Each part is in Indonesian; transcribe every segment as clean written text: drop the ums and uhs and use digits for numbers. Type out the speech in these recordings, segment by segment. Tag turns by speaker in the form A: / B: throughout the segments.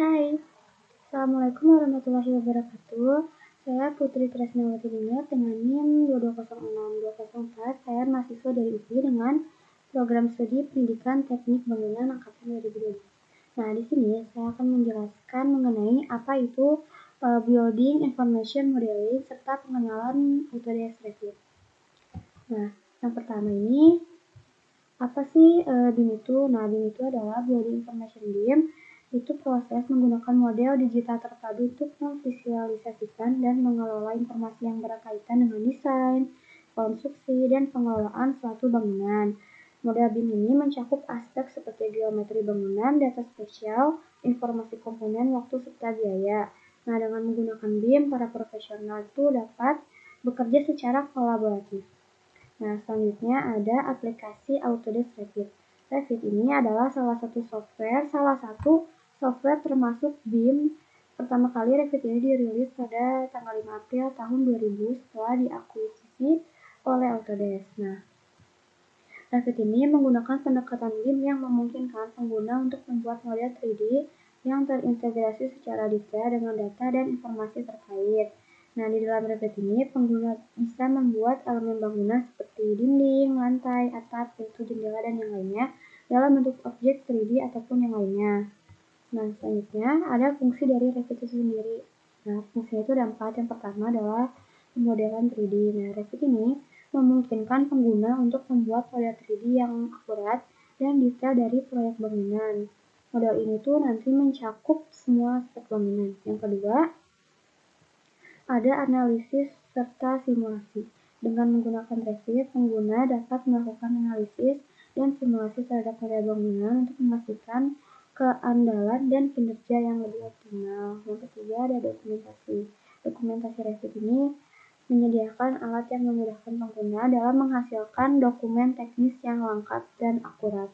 A: Hai, Assalamualaikum warahmatullahi wabarakatuh. Saya Putri Tresnawati Dingat dengan NIM 2206204. Saya mahasiswa dari UPI dengan program studi Pendidikan Teknik Bangunan Angkatan 2020. Nah, di sini saya akan menjelaskan mengenai apa itu Building Information Modeling serta pengenalan Autodesk Revit. Nah, yang pertama ini apa sih BIM itu? Nah, BIM itu adalah Building Information BIM. Itu proses menggunakan model digital terpadu untuk memvisualisasikan dan mengelola informasi yang berkaitan dengan desain, konstruksi, dan pengelolaan suatu bangunan. Model BIM ini mencakup aspek seperti geometri bangunan, data spesial, informasi komponen, waktu, serta biaya. Nah, dengan menggunakan BIM, para profesional itu dapat bekerja secara kolaboratif. Nah, selanjutnya ada aplikasi Autodesk Revit. Revit ini adalah salah satu software termasuk BIM. Pertama kali Revit ini dirilis pada tanggal 5 April tahun 2000 setelah diakuisisi oleh Autodesk. Nah, Revit ini menggunakan pendekatan BIM yang memungkinkan pengguna untuk membuat model 3D yang terintegrasi secara detail dengan data dan informasi terkait. Nah, di dalam Revit ini, pengguna bisa membuat elemen bangunan seperti dinding, lantai, atap, pintu, jendela, dan yang lainnya dalam bentuk objek 3D ataupun yang lainnya. Nah, selanjutnya ada fungsi dari Revit itu sendiri. Nah, fungsinya itu ada 4. Yang pertama adalah pemodelan 3D. Nah, Revit ini memungkinkan pengguna untuk membuat model 3D yang akurat dan detail dari proyek bangunan. Model ini tuh nanti mencakup semua aspek bangunan. Yang kedua, ada analisis serta simulasi. Dengan menggunakan Revit, pengguna dapat melakukan analisis dan simulasi terhadap model bangunan untuk memastikan keandalan dan kinerja yang lebih optimal. Yang ketiga ada dokumentasi. Dokumentasi Revit ini menyediakan alat yang memudahkan pengguna dalam menghasilkan dokumen teknis yang lengkap dan akurat,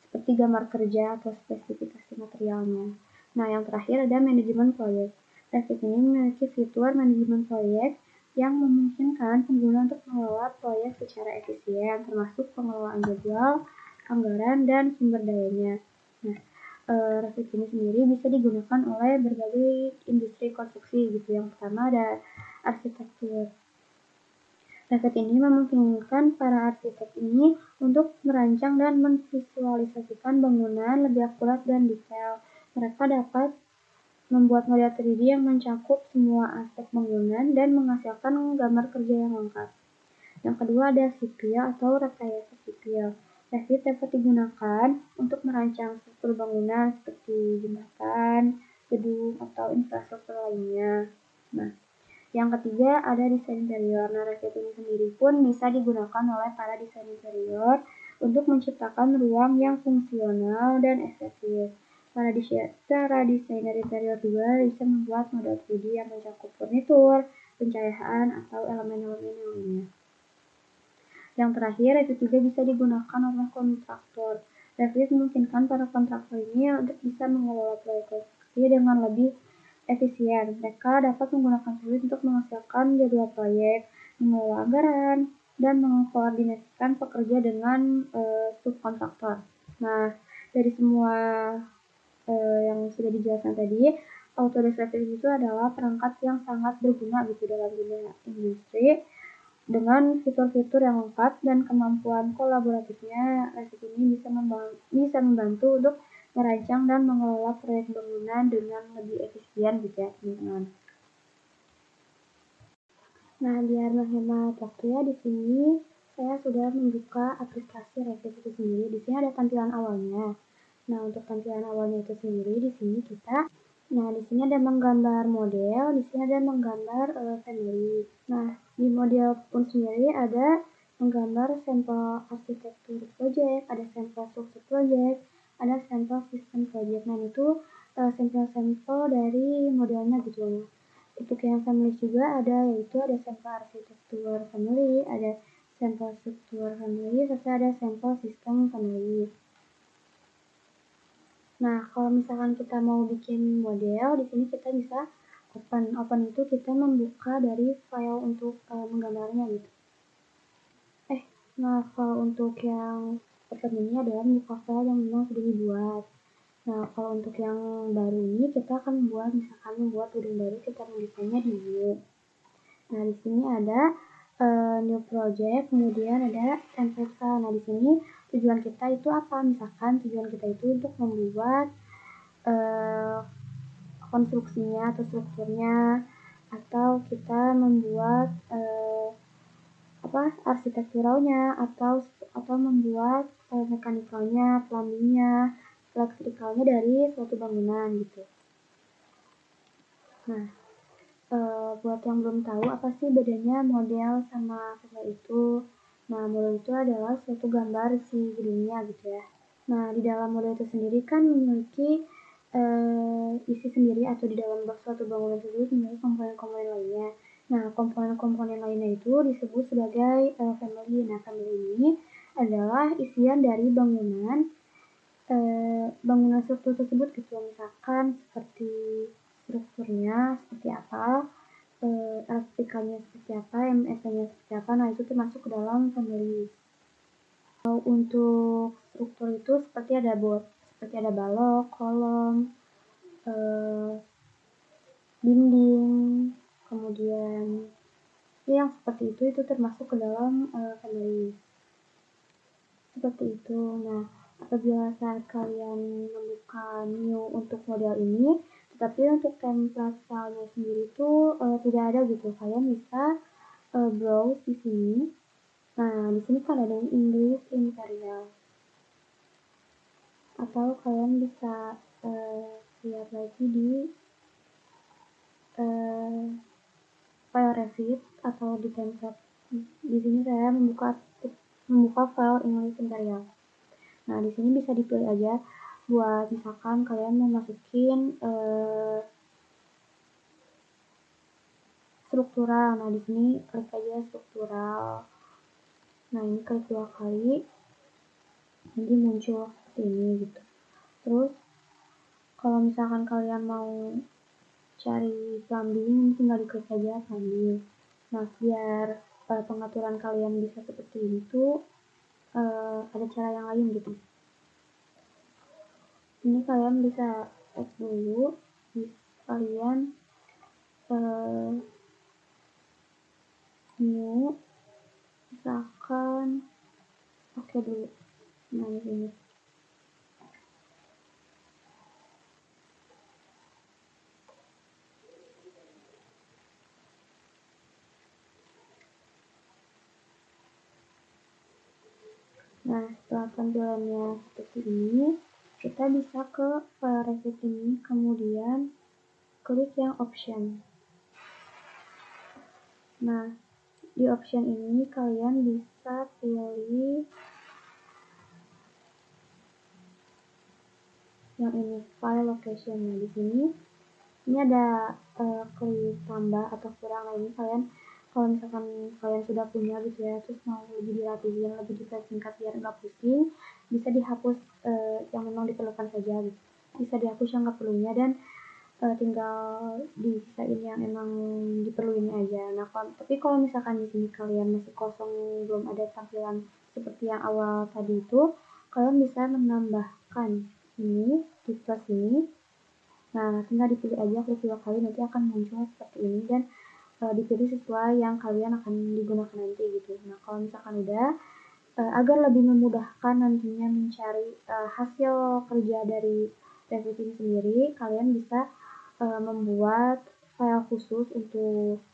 A: seperti gambar kerja atau spesifikasi materialnya. Nah, yang terakhir ada manajemen proyek. Revit ini memiliki fitur manajemen proyek yang memungkinkan pengguna untuk mengelola proyek secara efisien, termasuk pengelolaan jadwal, anggaran, dan sumber dayanya. Nah, Revit ini sendiri bisa digunakan oleh berbagai industri konstruksi gitu. Yang pertama ada arsitektur. Revit ini memungkinkan para arsitek ini untuk merancang dan memvisualisasikan bangunan lebih akurat dan detail. Mereka dapat membuat model 3D yang mencakup semua aspek bangunan dan menghasilkan gambar kerja yang lengkap. Yang kedua ada sipil atau rekayasa sipil. Revit dapat digunakan untuk merancang struktur bangunan seperti jembatan, gedung, atau infrastruktur lainnya. Nah, yang ketiga ada desain interior. Nah, Revit ini sendiri pun bisa digunakan oleh para desain interior untuk menciptakan ruang yang fungsional dan estetis. Para desainer interior juga bisa membuat model 3D yang mencakup furnitur, pencahayaan, atau elemen-elemen yang lainnya. Yang terakhir, Revit juga bisa digunakan oleh kontraktor. Revit memungkinkan para kontraktor ini untuk bisa mengelola proyek konstruksi dengan lebih efisien. Mereka dapat menggunakan Revit untuk menghasilkan jadwal proyek, mengelola anggaran, dan mengkoordinasikan pekerja dengan subkontraktor. Nah, dari semua yang sudah dijelaskan tadi, Autodesk Revit itu adalah perangkat yang sangat berguna gitu dalam dunia industri. Dengan fitur-fitur yang lengkap dan kemampuan kolaboratifnya, Revit ini bisa membantu untuk merancang dan mengelola proyek bangunan dengan lebih efisien gitu ya, teman-teman. Nah, biar menghemat waktu ya, di sini saya sudah membuka aplikasi Revit itu sendiri. Di sini ada tampilan awalnya. Nah, untuk tampilan awalnya itu sendiri di sini di sini ada menggambar model, di sini ada menggambar family. Nah, di model pun sendiri ada menggambar sampel arsitektur project, ada sampel struktur project, ada sampel sistem project. Nah, itu sampel-sampel dari modelnya gitu ya. Untuk yang family juga ada, yaitu ada sampel arsitektur family, ada sampel struktur family, serta ada sampel sistem family. Nah, kalau misalkan kita mau bikin model, di sini kita bisa open. Open itu kita membuka dari file untuk menggambarnya gitu. Nah, kalau untuk yang open ini adalah membuka file yang memang sudah dibuat. Nah, kalau untuk yang baru ini kita akan membuat gedung baru, kita mendesainnya di New. Nah, di sini ada new project, kemudian ada template file. Nah, di sini tujuan kita itu apa? Misalkan tujuan kita itu untuk membuat konstruksinya atau strukturnya, atau kita membuat arsitekturalnya, atau membuat mekanikalnya, plumbingnya, elektrikalnya dari suatu bangunan gitu. Nah, buat yang belum tahu apa sih bedanya model sama vektor itu. Nah, model itu adalah suatu gambar si gedungnya gitu ya. Nah, di dalam model itu sendiri kan memiliki isi sendiri, atau di dalam suatu bangunan tersebut memiliki komponen-komponen lainnya. Nah, komponen-komponen lainnya itu disebut sebagai family. Nah, family ini adalah isian dari bangunan struktur tersebut gitu. Misalkan seperti strukturnya seperti apa, elektrikalnya seperti apa, MSN-nya seperti apa. Nah, itu termasuk ke dalam family. Untuk struktur itu seperti ada balok, kolom, dinding, kemudian yang seperti itu termasuk ke dalam family. Seperti itu. Nah, apabila saat kalian membuka new untuk model ini, tetapi untuk template filenya sendiri itu tidak ada gitu. Kalian bisa browse di sini. Nah, di sini kan ada English Imperial. Atau kalian bisa lihat lagi di file Revit atau di template. Di sini saya membuka file English Imperial. Nah, di sini bisa dipilih aja buat misalkan kalian mau masukin struktural. Nah, di sini klik aja struktural. Nah, ini klik 2 kali. Nanti muncul seperti ini gitu. Terus kalau misalkan kalian mau cari plumbing, tinggal diklik aja plumbing. Nah, biar pengaturan kalian bisa seperti ini tuh ada cara yang lain gitu. Ini kalian bisa cek dulu, kalian new, misalkan oke dulu. Nah, ini. Nah, setelah tampilannya seperti ini, kita bisa ke file Revit ini, kemudian klik yang option. Nah, di option ini kalian bisa pilih yang ini, file location. Nah, di sini ini ada klik tambah atau kurang. Nah, ini kalian kalau misalkan kalian sudah punya gitu ya, terus mau lebih dilatihin, lebih dipersingkat biar nggak pusing, bisa dihapus yang memang diperlukan saja gitu. Bisa dihapus yang nggak perlunya dan tinggal disisain yang emang diperluin aja. Nah, tapi kalau misalkan di sini kalian masih kosong, belum ada tampilan seperti yang awal tadi itu, kalian bisa menambahkan ini di plus ini. Nah, tinggal dipilih aja, klik 2 kali, nanti akan muncul seperti ini dan dipilih sesuai yang kalian akan digunakan nanti gitu. Nah, kalau misalkan udah, agar lebih memudahkan nantinya mencari hasil kerja dari Revit ini sendiri, kalian bisa membuat file khusus untuk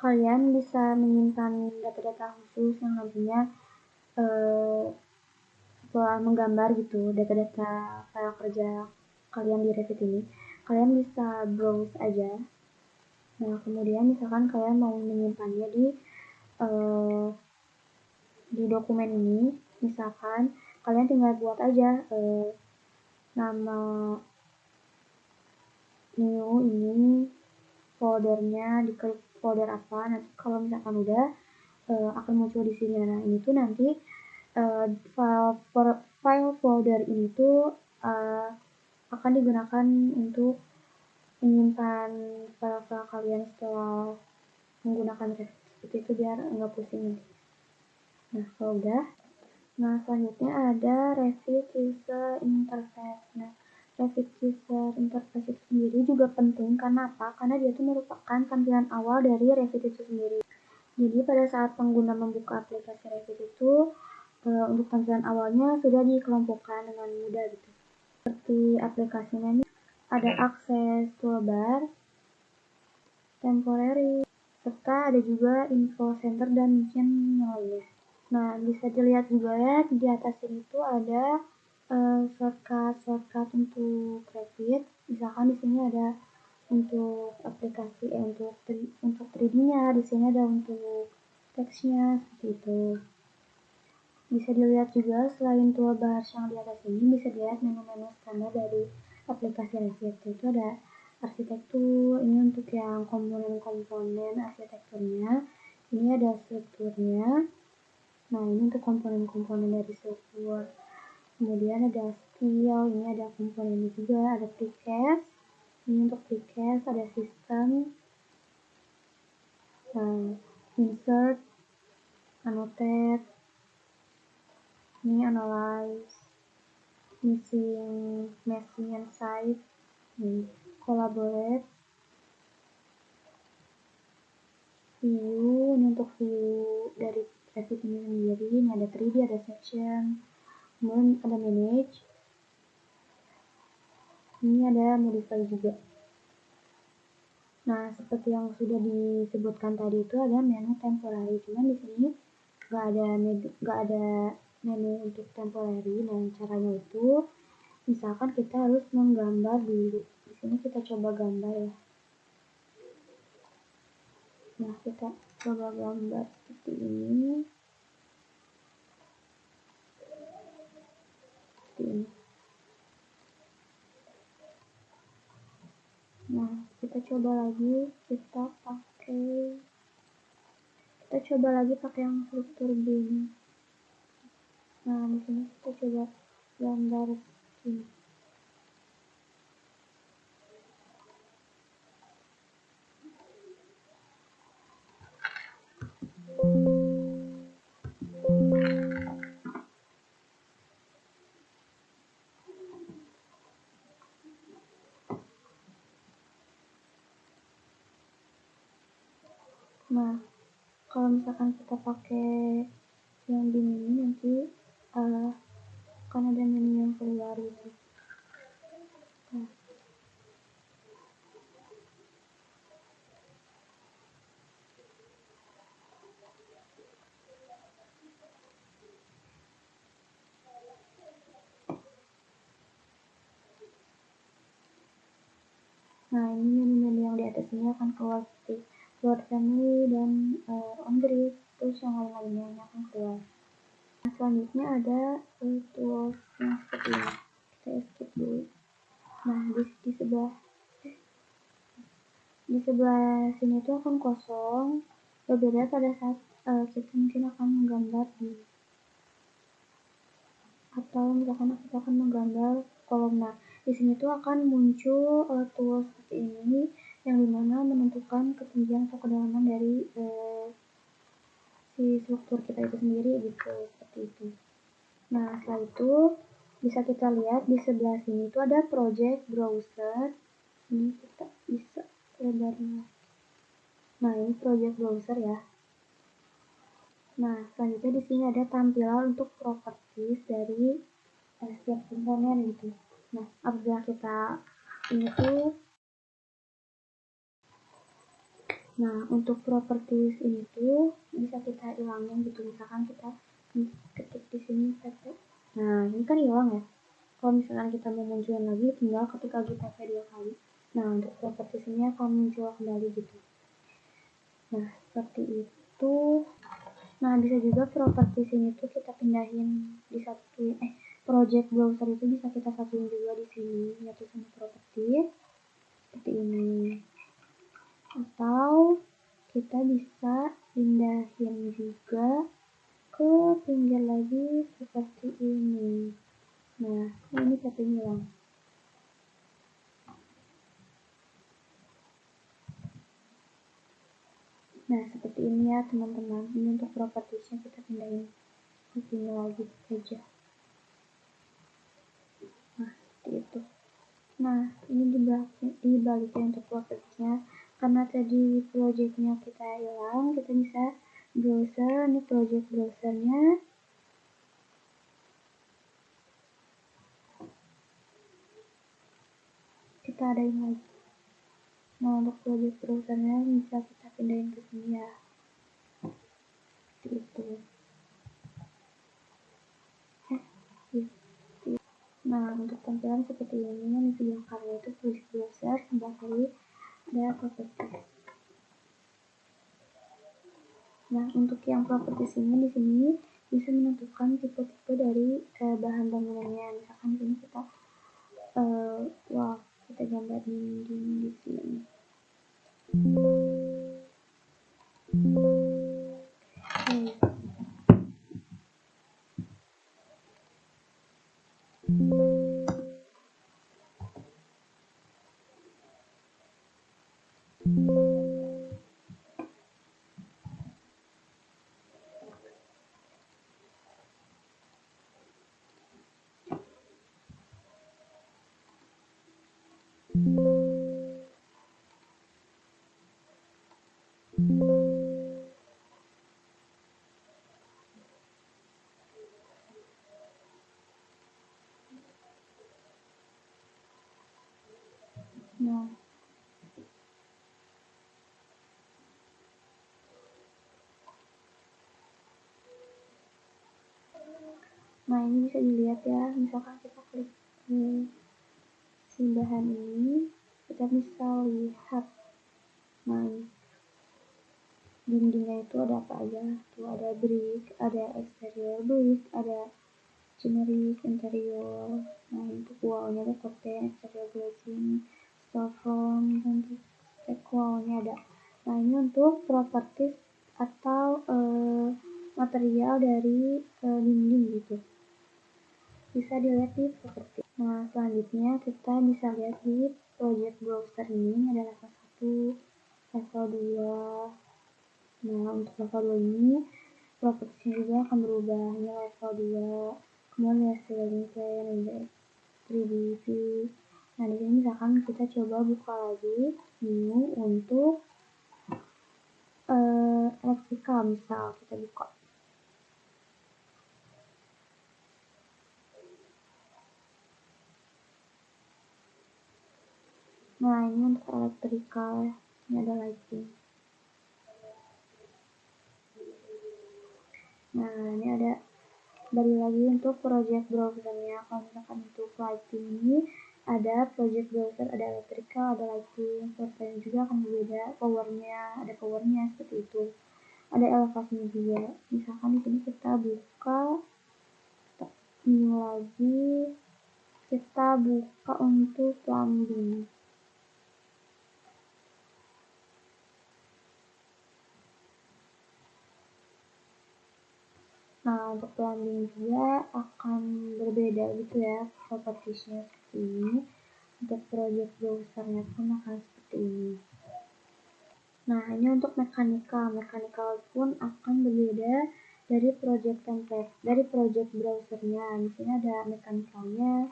A: kalian bisa menyimpan data-data khusus yang nantinya setelah menggambar gitu data-data file kerja kalian di Revit ini, kalian bisa browse aja. Nah, kemudian misalkan kalian mau menyimpannya di dokumen ini, misalkan kalian tinggal buat aja nama new ini, foldernya diklik folder apa. Nanti kalau misalkan udah akan muncul di sini. Nah, ini tuh nanti file folder ini tuh akan digunakan untuk menyimpan file-file kalian setelah menggunakan Revit. Seperti itu biar nggak pusing nanti. Nah, kalau udah, Nah, selanjutnya ada Revit User Interface. Nah, Revit User Interface itu sendiri juga penting karena apa? Karena dia itu merupakan tampilan awal dari Revit itu sendiri. Jadi pada saat pengguna membuka aplikasi Revit itu, untuk tampilan awalnya sudah dikelompokkan dengan mudah gitu. Seperti aplikasinya ini ada akses toolbar, temporary, serta ada juga info center dan mungkin yang lainnya. Nah, bisa dilihat juga ya di atas ini tuh ada shortcut untuk Revit. Misalkan di sini ada untuk aplikasi untuk 3D-nya, di sini ada untuk teksnya seperti itu. Bisa dilihat juga selain toolbar yang di atas ini, bisa dilihat menu-menu standar dari aplikasi Revit. Itu ada arsitektur, ini untuk yang komponen-komponen arsitekturnya. Ini ada strukturnya. Nah, ini untuk komponen-komponen dari struktur. Kemudian ada skill, ini ada komponennya juga, ada precast. Ini untuk precast, ada sistem, insert, annotate, ini analyze, missing and site, collaborate, view, ini untuk view dari Revit ini sendiri, ini ada 3D, ada section, kemudian ada manage, ini ada modify juga. Nah, seperti yang sudah disebutkan tadi itu ada menu temporary, cuman di sini nggak ada menu untuk temporary. Nah, caranya itu misalkan kita harus menggambar dulu. Di sini kita coba gambar ya. Nah, kita coba gambar seperti ini. Seperti ini. Nah, kita coba lagi yang struktur begini. Nah, di sini kita coba gambar ini. Nah, kalau misalkan kita pakai yang di ini nanti akan ada menu yang keluar gitu. Nah, ini menu-menu yang di atas ini akan keluar seperti Word Family dan On Grid, terus yang lain-lainnya akan keluar. Nah, selanjutnya ada tools yang seperti ini. Kita skip dulu. Nah, di sebelah sini itu akan kosong. Berbeda pada saat kita mungkin akan menggambar atau misalkan kita akan menggambar kolom. Nah, di sini tuh akan muncul tools seperti ini yang dimana menentukan ketinggian atau kedalaman dari si struktur kita itu sendiri gitu, seperti itu. Nah, setelah itu bisa kita lihat di sebelah sini itu ada project browser. Ini kita bisa lebarnya. Nah, ini project browser ya. Nah, selanjutnya di sini ada tampilan untuk properties dari setiap komponen gitu. Nah, apabila kita ini tuh, nah untuk properties ini tuh bisa kita hilangin gitu. Misalkan kita ketik di sini pp. Nah, ini kan hilang ya. Kalau misalkan kita mau munculin lagi, tinggal ketik lagi pp 2 kali. Nah, untuk properties ini akan muncul kembali gitu. Nah, seperti itu. Nah, bisa juga properti sini tuh kita pindahin di project browser itu bisa kita satuin juga di sini, yaitu sama properti seperti ini. Atau kita bisa pindahin juga ke pinggir lagi seperti ini. Nah, ini satu hilang. Nah, seperti ini ya teman-teman. Ini untuk propertiesnya kita pindahin. sini lagi saja. Nah, seperti itu. Nah, ini dibaliknya untuk propertinya. Karena tadi projectnya kita hilang, kita bisa browser. Ini project browsernya. Kita adain lagi. Nah, untuk project browsernya bisa kita pindahin ke sini ya. Seperti itu. Nah, untuk tampilan seperti ini yang di sebelah kanan itu project browser, sebelah kiri ada properties. Nah, untuk yang properties ini di sini bisa menentukan tipe-tipe dari bahan bangunannya. Misalkan di sini kita kita gambar dinding di sini. Nah, ini bisa dilihat ya, misalkan kita klik si bahan ini, kita bisa lihat. Nah, dindingnya itu ada apa aja? Tuh ada brick, ada exterior brick, ada generic interior. Nah, untuk wallnya ada curtain, exterior glazing, storefront, dan untuk wallnya ada. Nah, ini untuk properties atau material dari dinding gitu. Bisa dilihat di properti. Nah, selanjutnya kita bisa lihat di project browser ini ada level 1, level 2. Nah, untuk level 2 ini propertinya juga akan berubah. Ini level 2. Kemudian ceiling plan, ada 3D view. Nah, di sini misalkan kita coba buka lagi new untuk electrical, misal kita buka. Nah, ini untuk electrical, ini ada lighting. Nah, ini ada balik lagi untuk project browsernya. Kalau misalkan untuk lighting ini ada project browser, ada electrical, ada lighting. Source-nya juga akan berbeda, ada powernya seperti itu. Ada elevasinya juga. Misalkan di sini kita buka new lagi, kita buka untuk plumbing. Nah, untuk plumbing juga akan berbeda gitu ya propertiesnya seperti ini. Untuk project browsernya pun akan seperti ini. Nah, ini untuk mekanikal pun akan berbeda dari project template, dari project browsernya. Di sini ada mekanikalnya,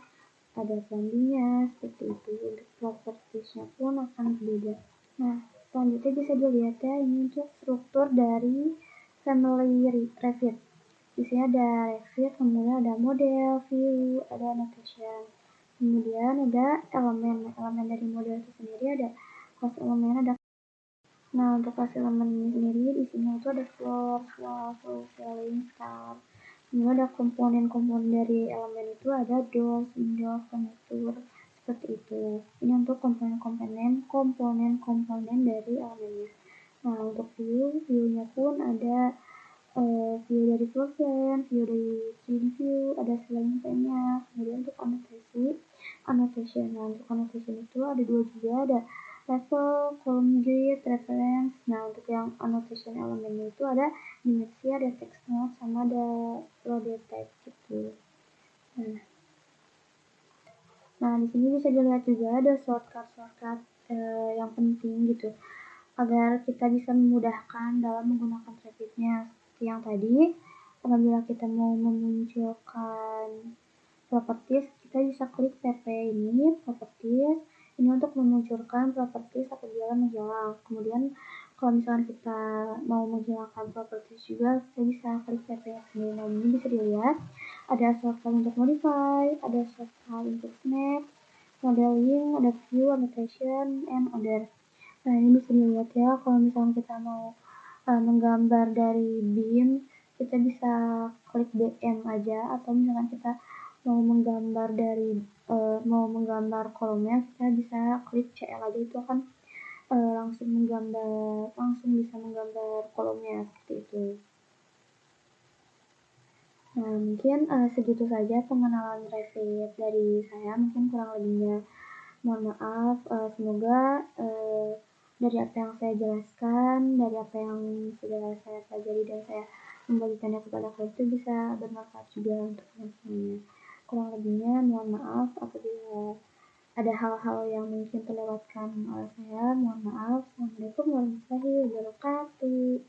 A: ada plumbingnya, seperti itu. Untuk propertiesnya pun akan berbeda. Nah, selanjutnya bisa dilihat ya, ini untuk struktur dari family Revit. Di sini ada Revit, kemudian ada model, view, ada annotation. Kemudian ada elemen. Elemen dari model itu sendiri ada kelas elemen, ada. Nah, untuk kelas elemen ini sendiri di sini itu ada floor, ceiling, star. Kemudian ada komponen-komponen dari elemen itu ada doors, windows, furniture, seperti itu. Ini untuk komponen dari elemennya. Nah, untuk view-nya pun ada view dari floor plan, view dari 3D view, ada ceiling plan-nya. Kemudian untuk annotation. Nah, untuk annotation itu ada dua juga, ada level, column grid, reference. Nah, untuk yang annotation elemennya itu ada dimensi, ada text note, sama ada loaded type gitu. Nah, di sini bisa dilihat juga ada shortcut yang penting gitu, agar kita bisa memudahkan dalam menggunakan Revit-nya. Seperti yang tadi, Apabila kita mau memunculkan properties, kita bisa klik pp ini, properties, ini untuk memunculkan properties apabila menghilang. Kemudian kalau misalkan kita mau menghilangkan properties juga, kita bisa klik pp sendiri. Nah, ini bisa dilihat ada soft file untuk modify, ada soft file untuk snap, modeling, ada view, annotation, and other. Nah, ini bisa dilihat ya, kalau misalkan kita mau menggambar dari BIM, kita bisa klik BM aja, atau misalkan kita mau menggambar kolomnya, kita bisa klik CL aja, itu akan langsung bisa menggambar kolomnya seperti itu. Nah, mungkin segitu saja pengenalan Revit dari saya, mungkin kurang lebihnya mohon maaf. Semoga dari apa yang saya jelaskan, dari apa yang sudah saya pelajari dan saya membagikannya kepada kalian itu bisa bermanfaat juga untuk kalian semuanya. Kurang lebihnya mohon maaf apabila ada hal-hal yang mungkin terlewatkan oleh saya, mohon maaf. Assalamualaikum warahmatullahi wabarakatuh.